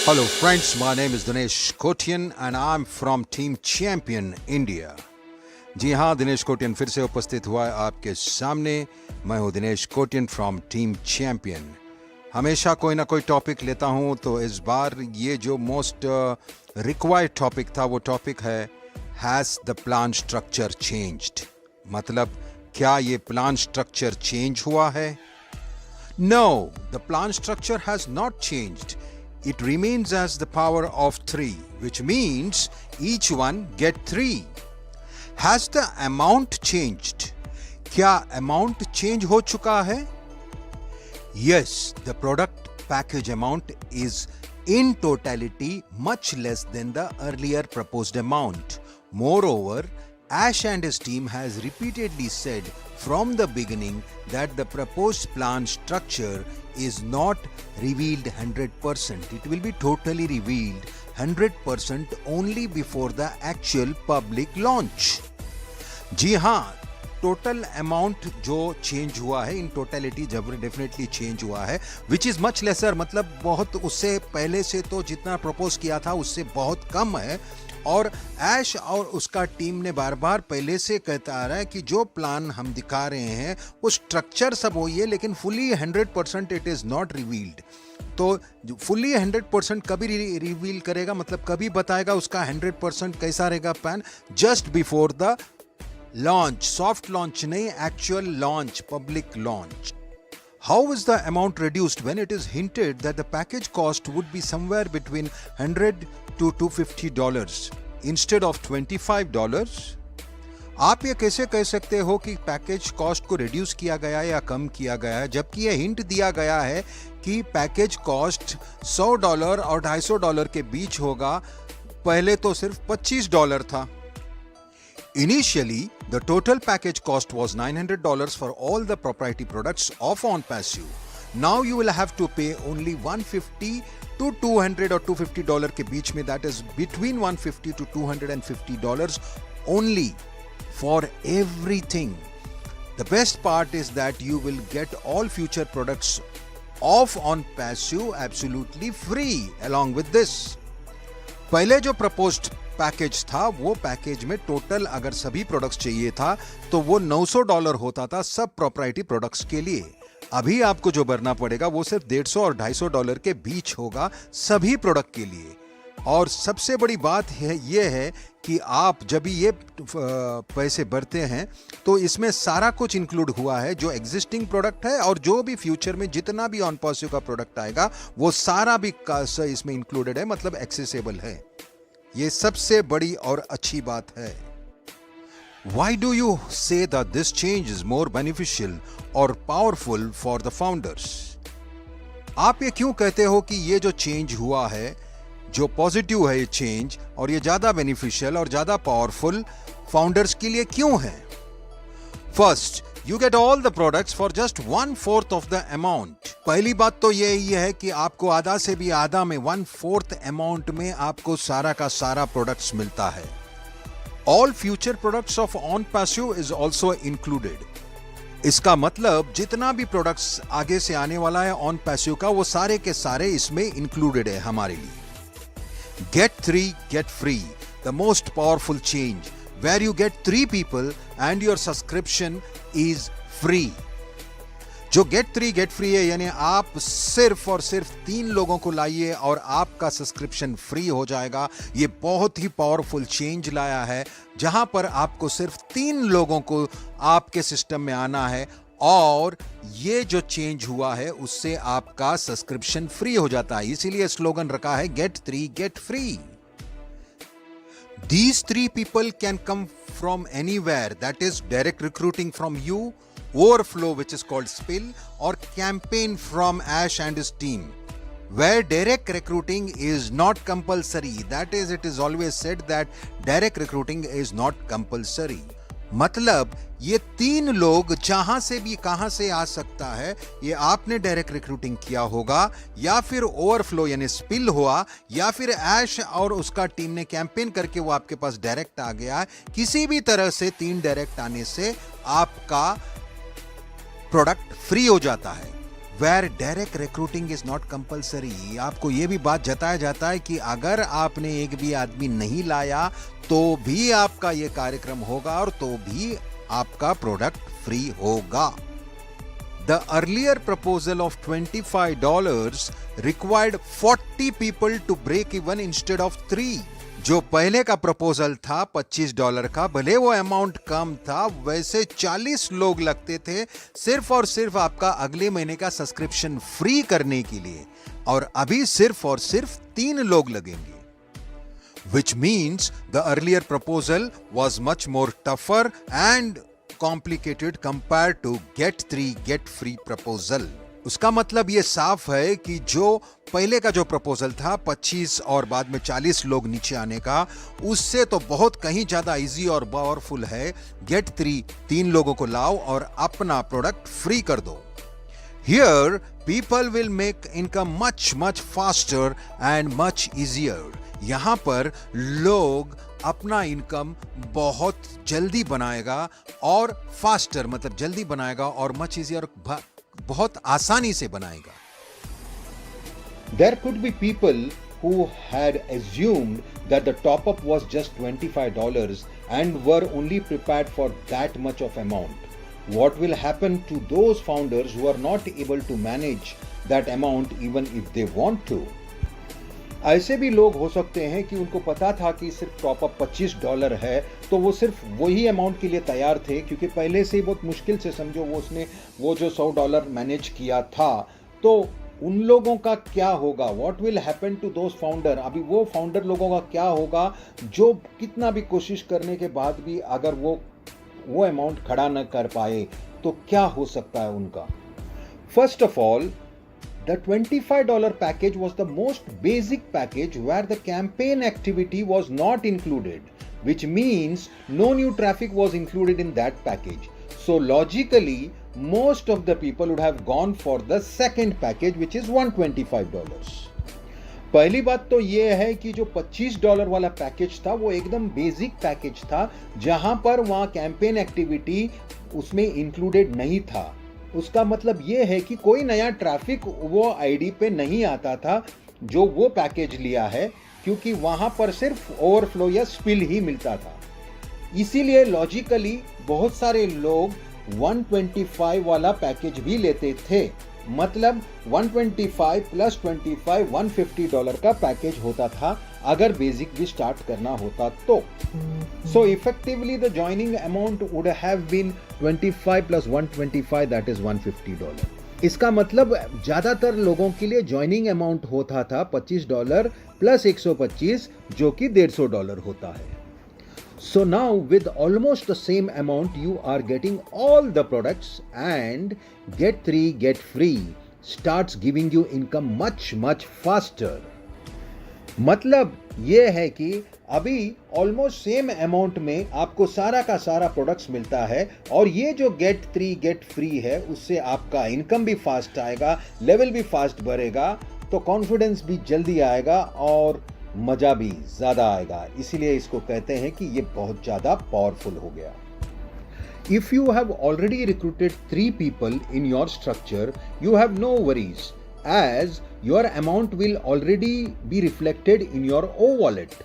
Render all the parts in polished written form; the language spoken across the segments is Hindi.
Hello friends, my name is Dinesh Kotian and I'm from Team Champion India. जी हाँ, दिनेश कोटियन फिर से उपस्थित हुआ है आपके सामने. मैं हूँ Dinesh Kotian from team champion. हमेशा कोई ना कोई टॉपिक लेता हूँ, तो इस बार ये जो मोस्ट रिक्वायर्ड टॉपिक था वो टॉपिक है has the plan structure changed. मतलब क्या ये प्लान स्ट्रक्चर चेंज हुआ है? No, the plan structure has not changed. It remains as the power of 3, which means each one get 3. Has the amount changed? क्या amount change हो चुका है? Yes, the product package amount is in totality much less than the earlier proposed amount. Moreover, Ash and his team has repeatedly said from the beginning that the proposed plan structure is not revealed 100%. It will be totally revealed 100% only before the actual public launch. जी हाँ, टोटल अमाउंट जो चेंज हुआ है इन टोटलिटी जब डेफिनेटली चेंज हुआ है, विच इज़ मच लेसर. मतलब बहुत उससे पहले से तो जितना प्रपोज किया था उससे बहुत कम है. और ऐश और उसका टीम ने बार बार पहले से कहता आ रहा है कि जो प्लान हम दिखा रहे हैं वो स्ट्रक्चर सब वही है, लेकिन fully 100% it is not revealed. तो फुली 100% कभी रिवील करेगा, मतलब कभी बताएगा उसका 100% कैसा रहेगा plan? Just before the launch. Soft launch नहीं, actual launch, public launch. How is the amount reduced when it is hinted that the package cost would be somewhere between $100 to $250 instead of $25? आप ये कैसे कह सकते हो कि पैकेज कॉस्ट को रिड्यूस किया गया है या कम किया गया है, जबकि ये हिंट दिया गया है कि पैकेज कॉस्ट $100 और $250 के बीच होगा. पहले तो सिर्फ $25 था. Initially, the total package cost was $900 for all the proprietary products of OnPassive. Now you will have to pay only $150 to $200 or $250 के बीच में, that is between $150 to $250 only for everything. The best part is that you will get all future products of OnPassive absolutely free along with this. पहले जो proposed पैकेज था वो पैकेज में टोटल अगर सभी प्रोडक्ट्स चाहिए था तो वो $900 होता था सब प्रोप्राइटरी प्रोडक्ट्स के लिए. अभी आपको जो भरना पड़ेगा वो सिर्फ $150 और $250 के बीच होगा सभी प्रोडक्ट के लिए. और सबसे बड़ी बात है ये है कि आप जब ये पैसे भरते हैं तो इसमें सारा कुछ इंक्लूड हुआ है, जो एग्जिस्टिंग प्रोडक्ट है और जो भी फ्यूचर में जितना भी OnPassive का प्रोडक्ट आएगा वो सारा भी इसमें इंक्लूडेड है, मतलब एक्सेसिबल है. ये सबसे बड़ी और अच्छी बात है. Why do you say that this change is more beneficial or powerful for the founders? आप ये क्यों कहते हो कि ये जो चेंज हुआ है, जो पॉजिटिव है ये चेंज, और ये ज्यादा बेनिफिशियल और ज्यादा पावरफुल फाउंडर्स के लिए क्यों है? First, you get all the products for just 1/4 of the amount. पहली बात तो यही है कि आपको आधा से भी आधा में 1/4 अमाउंट में आपको सारा का सारा प्रोडक्ट्स मिलता है. All future products of OnPassive is also included. इसका मतलब जितना भी प्रोडक्ट्स आगे से आने वाला है OnPassive का वो सारे के सारे इसमें इंक्लूडेड है हमारे लिए. Get 3 get free, the most powerful change, where you get 3 people and your subscription is free. जो get 3 get free है, यानी आप सिर्फ और सिर्फ 3 लोगों को लाइए और आपका सब्सक्रिप्शन फ्री हो जाएगा. ये बहुत ही पावरफुल चेंज लाया है, जहां पर आपको सिर्फ 3 लोगों को आपके सिस्टम में आना है और ये जो चेंज हुआ है उससे आपका सब्सक्रिप्शन फ्री हो जाता है. इसीलिए स्लोगन रखा है get 3 get free. These 3 people can come from anywhere, that is direct recruiting from you, overflow which is called Spill, or campaign from Ash and his team, where direct recruiting is not compulsory. That is, it is always said that direct recruiting is not compulsory. मतलब ये 3 लोग जहां से भी कहां से आ सकता है, ये आपने डायरेक्ट रिक्रूटिंग किया होगा या फिर ओवरफ्लो यानी स्पिल हुआ या फिर ऐश और उसका टीम ने कैंपेन करके वो आपके पास डायरेक्ट आ गया. किसी भी तरह से 3 डायरेक्ट आने से आपका प्रोडक्ट फ्री हो जाता है. Where direct recruiting is not compulsory. आपको ये भी बात जताया जाता है कि अगर आपने एक भी आदमी नहीं लाया तो भी आपका ये कार्यक्रम होगा और तो भी आपका प्रोडक्ट फ्री होगा। The earlier proposal of $25 required 40 people to break even instead of 3। जो पहले का प्रपोजल था $25 का, भले वो अमाउंट कम था, वैसे 40 लोग लगते थे सिर्फ और सिर्फ आपका अगले महीने का सब्सक्रिप्शन फ्री करने के लिए, और अभी सिर्फ और सिर्फ 3 लोग लगेंगे। Which means the earlier proposal was much more tougher and complicated compared to get 3 get free proposal। उसका मतलब ये साफ है कि जो पहले का जो प्रपोजल था 25 और बाद में 40 लोग नीचे आने का, उससे तो बहुत कहीं ज्यादा इजी और पावरफुल है गेट 3 लोगों को लाओ और अपना प्रोडक्ट फ्री कर दो। Here people will make income much faster and much easier। यहां पर लोग अपना इनकम बहुत जल्दी बनाएगा, और फास्टर मतलब जल्दी बनाएगा, और मच इजियर बहुत आसानी से बनाएगा। There could be people who had assumed that the top up was just $25 and were only prepared for that much of amount। What will happen to those founders who are not able to manage that amount even if they want to? ऐसे भी लोग हो सकते हैं कि उनको पता था कि सिर्फ टॉपअप $25 है, तो वो सिर्फ वही अमाउंट के लिए तैयार थे, क्योंकि पहले से ही बहुत मुश्किल से समझो वो जो $100 मैनेज किया था। तो उन लोगों का क्या होगा? What will happen to those founder? अभी वो फाउंडर लोगों का क्या होगा जो कितना भी कोशिश करने के बाद भी अगर वो अमाउंट खड़ा न कर पाए, तो क्या हो सकता है उनका? First of all, the $25 package was the most basic package where the campaign activity was not included, which means no new traffic was included in that package. So logically, most of the people would have gone for the second package, which is $125। पहली बात तो ये है कि जो $25 वाला पैकेज था वो एकदम बेसिक पैकेज था, जहां पर वहां कैंपेन एक्टिविटी उसमें इंक्लूडेड नहीं था। उसका मतलब ये है कि कोई नया ट्रैफिक वो आईडी पे नहीं आता था जो वो पैकेज लिया है, क्योंकि वहां पर सिर्फ ओवरफ्लो या स्पिल ही मिलता था। इसीलिए लॉजिकली बहुत सारे लोग 125 वाला पैकेज भी लेते थे, मतलब 125 प्लस 25 $150 का पैकेज होता था अगर बेसिक भी स्टार्ट करना होता तो। So effectively the joining amount would have been 25 plus 125, that is $150। इसका मतलब ज्यादातर लोगों के लिए जॉइनिंग अमाउंट होता था $25 प्लस 125, जो कि $150 होता है। So now with almost the same amount you are getting all the products, and get 3 get free starts giving you income much faster। मतलब ये है कि अभी ऑलमोस्ट सेम अमाउंट में आपको सारा का सारा प्रोडक्ट्स मिलता है, और ये जो गेट 3 गेट फ्री है उससे आपका इनकम भी फास्ट आएगा, लेवल भी फास्ट बढ़ेगा, तो कॉन्फिडेंस भी जल्दी आएगा और मजा भी ज्यादा आएगा। इसीलिए इसको कहते हैं कि ये बहुत ज्यादा पावरफुल हो गया। If you have already recruited 3 people in your structure, you have no worries, as your amount will already be reflected in your O-wallet.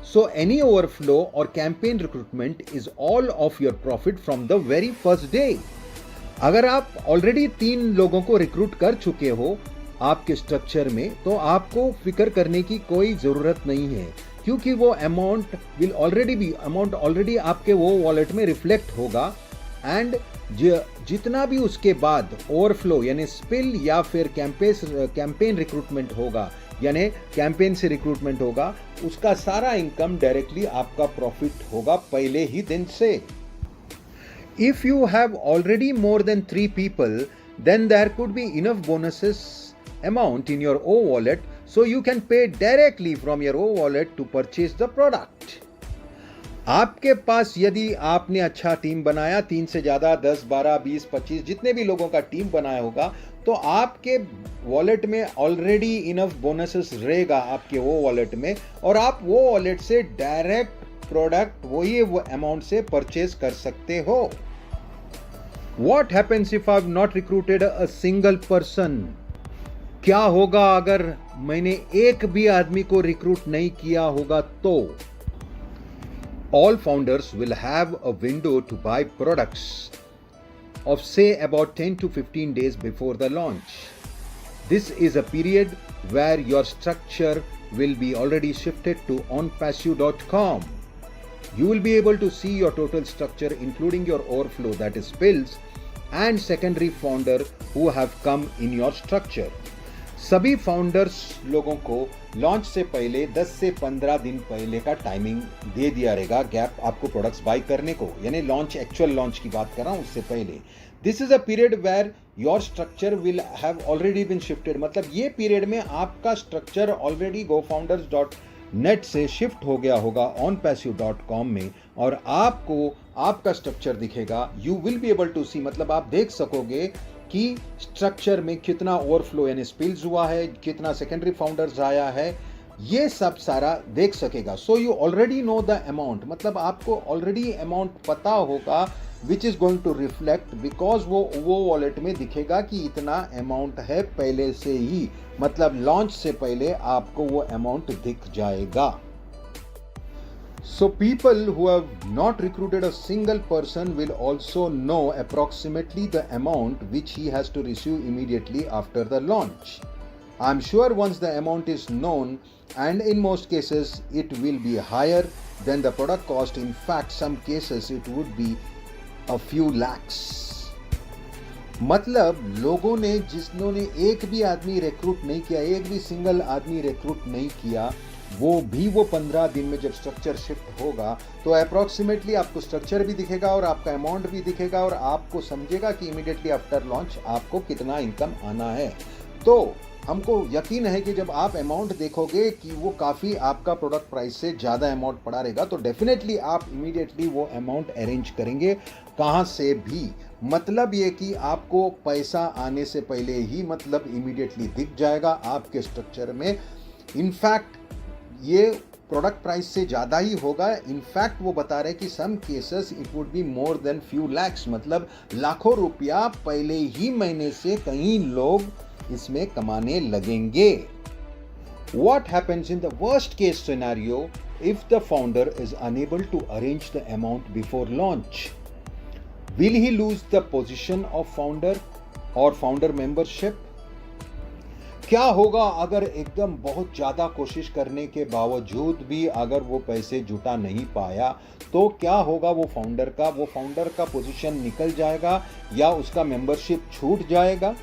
So any overflow or campaign recruitment is all of your profit from the very first day। अगर आप ऑलरेडी 3 लोगों को रिक्रूट कर चुके हो आपके स्ट्रक्चर में, तो आपको फिक्र करने की कोई जरूरत नहीं है, क्योंकि वो अमाउंट ऑलरेडी आपके वो वॉलेट में रिफ्लेक्ट होगा, एंड जितना भी उसके बाद ओवरफ्लो यानी स्पिल या फिर कैंपेन रिक्रूटमेंट होगा, यानी कैंपेन से रिक्रूटमेंट होगा, उसका सारा इनकम डायरेक्टली आपका प्रॉफिट होगा पहले ही दिन से। If you have already more than 3 people, then there could be enough bonuses amount in your O-wallet, so you can pay directly from your O-wallet to purchase the product। आपके पास यदि आपने अच्छा टीम बनाया, 3 से ज्यादा 10, 12, 20, 25 जितने भी लोगों का टीम बनाया होगा, तो आपके वॉलेट में ऑलरेडी इनफ बोनसेस रहेगा आपके वो वॉलेट में, और आप वो वॉलेट से डायरेक्ट प्रोडक्ट वही वो अमाउंट से परचेज कर सकते हो। What happens if I've not recruited a single person? क्या होगा अगर मैंने एक भी आदमी को रिक्रूट नहीं किया होगा तो? All founders will have a window to buy products of say about 10 to 15 days before the launch. This is a period where your structure will be already shifted to onpassive.com. You will be able to see your total structure including your overflow, that is spills, and secondary founder who have come in your structure. सभी फाउंडर्स लोगों को लॉन्च से पहले 10 से 15 दिन पहले का टाइमिंग दे दिया रहेगा गैप आपको प्रोडक्ट्स बाय करने को, यानी लॉन्च, एक्चुअल लॉन्च की बात कर रहा हूं, उससे पहले. This is a period where your structure will have already been shifted. मतलब ये पीरियड में आपका स्ट्रक्चर ऑलरेडी gofounders.net से शिफ्ट हो गया होगा onpassive.com में और आपको आपका स्ट्रक्चर दिखेगा. You will be able to see, मतलब आप देख सकोगे कि स्ट्रक्चर में कितना ओवरफ्लो यानी स्पिल्स हुआ है, कितना सेकेंडरी फाउंडर्स आया है, ये सब सारा देख सकेगा. So you already know the amount, मतलब आपको ऑलरेडी अमाउंट पता होगा which is going to reflect, because वो वॉलेट में दिखेगा कि इतना अमाउंट है पहले से ही, मतलब लॉन्च से पहले आपको वो अमाउंट दिख जाएगा. So people who have not recruited a single person will also know approximately the amount which he has to receive immediately after the launch. I'm sure once the amount is known, and in most cases it will be higher than the product cost. In fact, some cases it would be a few lakhs. मतलब लोगों ने, जिन्होंने एक भी आदमी रिक्रूट नहीं किया, एक भी सिंगल आदमी रिक्रूट नहीं किया, वो भी वो 15 दिन में जब स्ट्रक्चर शिफ्ट होगा तो अप्रॉक्सीमेटली आपको स्ट्रक्चर भी दिखेगा और आपका अमाउंट भी दिखेगा और आपको समझेगा कि इमीडिएटली आफ्टर लॉन्च आपको कितना इनकम आना है. तो हमको यकीन है कि जब आप अमाउंट देखोगे कि वो काफ़ी आपका प्रोडक्ट प्राइस से ज़्यादा अमाउंट पड़ा रहेगा तो डेफिनेटली आप इमीडिएटली वो अमाउंट अरेंज करेंगे कहाँ से भी. मतलब ये कि आपको पैसा आने से पहले ही मतलब इमीडिएटली दिख जाएगा आपके स्ट्रक्चर में. इनफैक्ट ये प्रोडक्ट प्राइस से ज़्यादा ही होगा. इनफैक्ट वो बता रहे कि some cases it would be more than few lakhs, मतलब लाखों रुपया पहले ही महीने से कई लोग इसमें कमाने लगेंगे. What happens in the worst case scenario if the founder is unable to arrange the amount before launch? Will he lose the position of founder or founder membership? क्या होगा अगर एकदम बहुत ज़्यादा कोशिश करने के बावजूद भी अगर वो पैसे जुटा नहीं पाया तो क्या होगा? वो फाउंडर का पोजीशन निकल जाएगा या उसका मेंबरशिप छूट जाएगा?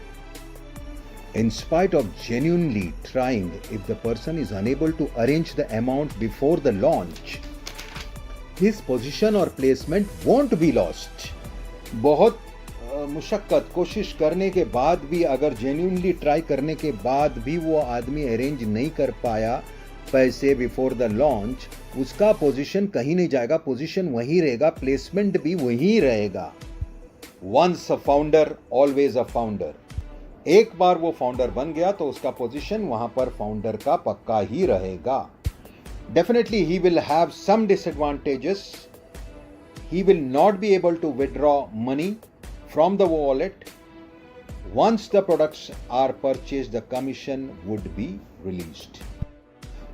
In spite of genuinely trying, if the person is unable to arrange the amount before the launch, his position or placement won't be lost. बहुत मुशक्कत कोशिश करने के बाद भी, अगर जेन्युइनली ट्राई करने के बाद भी वो आदमी अरेंज नहीं कर पाया पैसे बिफोर द लॉन्च, उसका पोजीशन कहीं नहीं जाएगा, पोजीशन वहीं रहेगा, प्लेसमेंट भी वहीं रहेगा. Once a founder always a founder. एक बार वो फाउंडर बन गया तो उसका पोजीशन वहां पर फाउंडर का पक्का ही रहेगा. Definitely he will have some disadvantages. He will not be able to withdraw money from the wallet. Once the products are purchased, the commission would be released.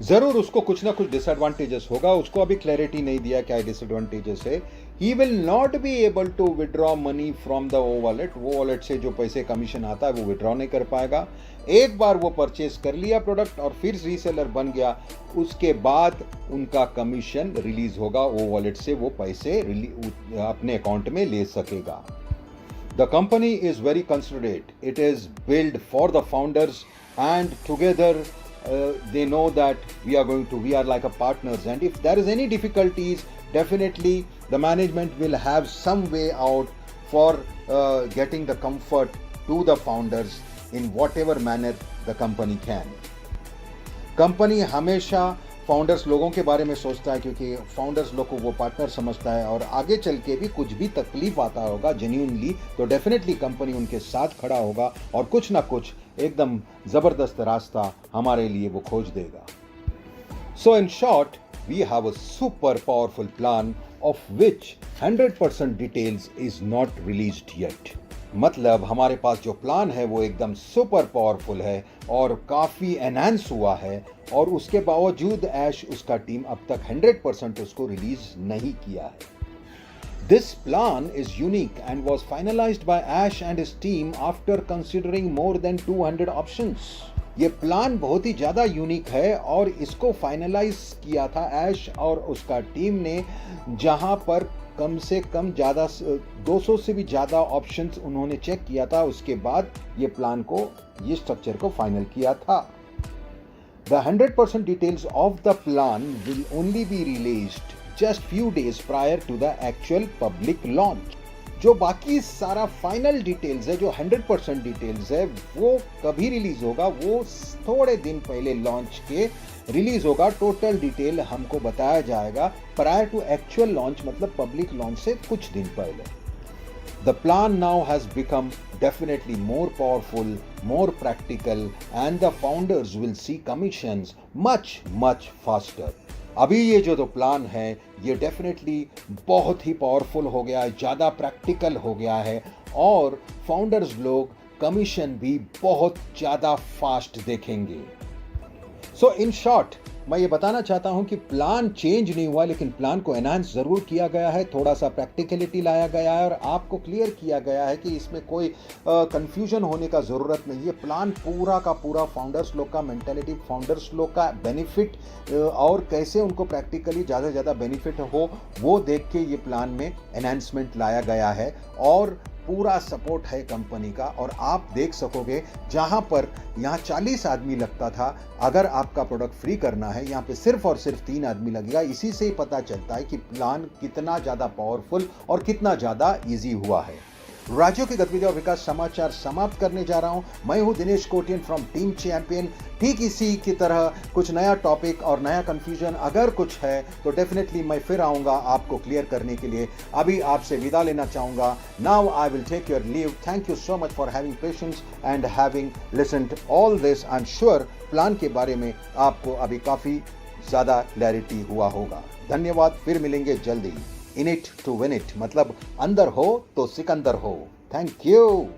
जरूर उसको कुछ ना कुछ डिसएडवांटेजेस होगा, उसको अभी क्लैरिटी नहीं दिया क्या डिसएडवांटेजेस है. He will not be able to withdraw money from the wallet. वो वॉलेट से जो पैसे कमीशन आता है वो विड्रॉ नहीं कर पाएगा. एक बार वो परचेस कर लिया प्रोडक्ट और फिर रीसेलर बन गया, उसके बाद उनका कमीशन रिलीज होगा, वो वॉलेट से वो पैसे अपने अकाउंट में ले सकेगा. The company is very considerate. It is built for the founders, and together they know that we are like a partners. And if there is any difficulties, definitely the management will have some way out for getting the comfort to the founders in whatever manner the company can. Company हमेशा फाउंडर्स लोगों के बारे में सोचता है क्योंकि फाउंडर्स लोग को वो पार्टनर समझता है और आगे चल के भी कुछ भी तकलीफ आता होगा जेन्युइनली तो डेफिनेटली कंपनी उनके साथ खड़ा होगा और कुछ ना कुछ एकदम ज़बरदस्त रास्ता हमारे लिए वो खोज देगा. So in short, we have a super powerful plan of which 100% details is not released yet. मतलब हमारे पास जो प्लान है वो एकदम सुपर पावरफुल है और काफ़ी एनहांस हुआ है, और उसके बावजूद ऐश उसका टीम अब तक 100% उसको रिलीज नहीं किया है. This plan is unique and was finalized by Ash and his team after considering more than 200 options. ये प्लान बहुत ही ज़्यादा यूनिक है और इसको फाइनलाइज किया था ऐश और उसका टीम ने, जहां पर कम से कम 200 से भी ज़्यादा ऑप्शंस उन्होंने चेक किया था. उसके बाद ये प्लान को, ये स्ट्रक्चर को फाइनल किया था. The 100% details of the plan will only be released just few days prior to the actual public launch. जो बाकी सारा फाइनल डिटेल्स है, जो 100% डिटेल्स है, वो कभी रिलीज होगा, वो थोड़े दिन पहले लॉन्च के रिलीज होगा. टोटल डिटेल हमको बताया जाएगा प्रायर टू एक्चुअल लॉन्च, मतलब पब्लिक लॉन्च से कुछ दिन पहले. The plan now has become definitely more powerful, more practical, and the founders will see commissions much faster. अभी ये जो प्लान है ये डेफिनेटली बहुत ही पावरफुल हो गया है, ज़्यादा प्रैक्टिकल हो गया है, और फाउंडर्स लोग कमीशन भी बहुत ज़्यादा फास्ट देखेंगे. सो इन शॉर्ट मैं ये बताना चाहता हूँ कि प्लान चेंज नहीं हुआ, लेकिन प्लान को एनहांस ज़रूर किया गया है, थोड़ा सा प्रैक्टिकलिटी लाया गया है, और आपको क्लियर किया गया है कि इसमें कोई कंफ्यूजन होने का ज़रूरत नहीं है. प्लान पूरा का पूरा फाउंडर्स लोग का मेंटालिटी, फाउंडर्स लोग का बेनिफिट और कैसे उनको प्रैक्टिकली ज़्यादा से ज़्यादा बेनिफिट हो, वो देख के ये प्लान में एनहांसमेंट लाया गया है. और पूरा सपोर्ट है कंपनी का, और आप देख सकोगे जहां पर यहाँ 40 आदमी लगता था, अगर आपका प्रोडक्ट फ्री करना है यहाँ पे सिर्फ और सिर्फ 3 आदमी लगेगा. इसी से ही पता चलता है कि प्लान कितना ज़्यादा पावरफुल और कितना ज़्यादा इजी हुआ है. राज्यों की गतिविधि और विकास समाचार समाप्त करने जा रहा हूं. मैं हूं Dinesh Kotian from team champion. ठीक इसी की तरह कुछ नया टॉपिक और नया कंफ्यूजन अगर कुछ है तो डेफिनेटली मैं फिर आऊंगा आपको क्लियर करने के लिए. अभी आपसे विदा लेना चाहूंगा. Now I will take your leave. Thank you so much for having patience and having listened all this. I am sure plan के बारे में आपको अभी काफ़ी ज़्यादा क्लैरिटी हुआ होगा. धन्यवाद. फिर मिलेंगे जल्दी. In it to win it, मतलब अंदर हो तो सिकंदर हो. Thank you.